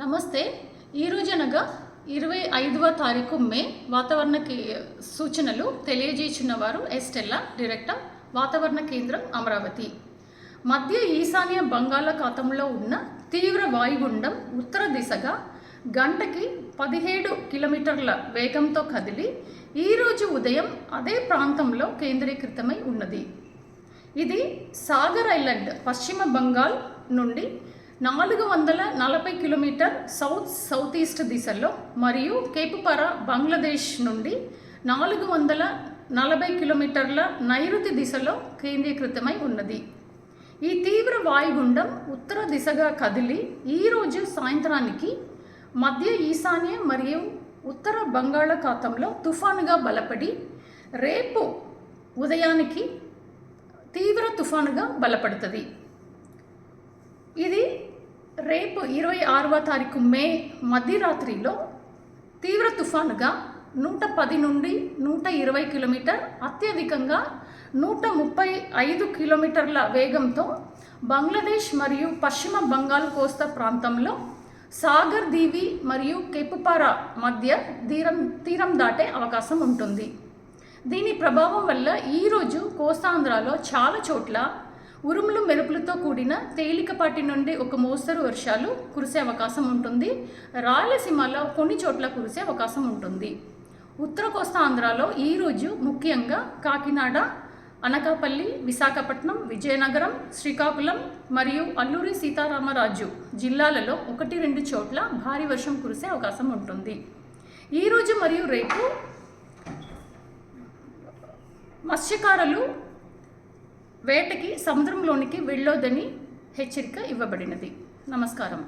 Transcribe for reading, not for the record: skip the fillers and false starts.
నమస్తే. ఈరోజు అనగా 25వ తారీఖు మే వాతావరణ సూచనలు తెలియజేసిన వారు ఎస్టెల్లా, డైరెక్టర్, వాతావరణ కేంద్రం, అమరావతి. మధ్య ఈశాన్య బంగాళాఖాతంలో ఉన్న తీవ్ర వాయుగుండం ఉత్తర దిశగా గంటకి 17 కిలోమీటర్ల వేగంతో కదిలి ఈరోజు ఉదయం అదే ప్రాంతంలో కేంద్రీకృతమై ఉన్నది. ఇది సాగర్ ఐలాండ్ పశ్చిమ బంగాల్ నుండి 440 కిలోమీటర్ సౌత్ ఈస్ట్ దిశలో మరియు కేపుపారా బంగ్లాదేశ్ నుండి 440 కిలోమీటర్ల నైరుతి దిశలో కేంద్రీకృతమై ఉన్నది. ఈ తీవ్ర వాయుగుండం ఉత్తర దిశగా కదిలి ఈరోజు సాయంత్రానికి మధ్య ఈశాన్య మరియు ఉత్తర బంగాళాఖాతంలో తుఫానుగా బలపడి రేపు ఉదయానికి తీవ్ర తుఫానుగా బలపడుతుంది. ఇది రేపు 26వ తారీఖు మే మధ్యరాత్రిలో తీవ్ర తుఫానుగా 110 నుండి 120 కిలోమీటర్, అత్యధికంగా 135 కిలోమీటర్ల వేగంతో బంగ్లాదేశ్ మరియు పశ్చిమ బంగాల్ కోస్తా ప్రాంతంలో సాగర్ దీవి మరియు కేపుపారా మధ్య తీరం దాటే అవకాశం ఉంటుంది. దీని ప్రభావం వల్ల ఈరోజు కోస్తాంధ్రలో చాలా చోట్ల ఉరుములు మెరుపులతో కూడిన తేలికపాటి నుండి ఒక మోస్తరు వర్షాలు కురిసే అవకాశం ఉంటుంది. రాయలసీమలో కొన్ని చోట్ల కురిసే అవకాశం ఉంటుంది. ఉత్తర కోస్తాంధ్రలో ఈరోజు ముఖ్యంగా కాకినాడ, అనకాపల్లి, విశాఖపట్నం, విజయనగరం, శ్రీకాకుళం మరియు అల్లూరి సీతారామరాజు జిల్లాలలో 1-2 చోట్ల భారీ వర్షం కురిసే అవకాశం ఉంటుంది. ఈరోజు మరియు రేపు మత్స్యకారులు వేటకి సముద్రంలోనికి వెళ్ళొద్దని హెచ్చరిక ఇవ్వబడినది. నమస్కారం.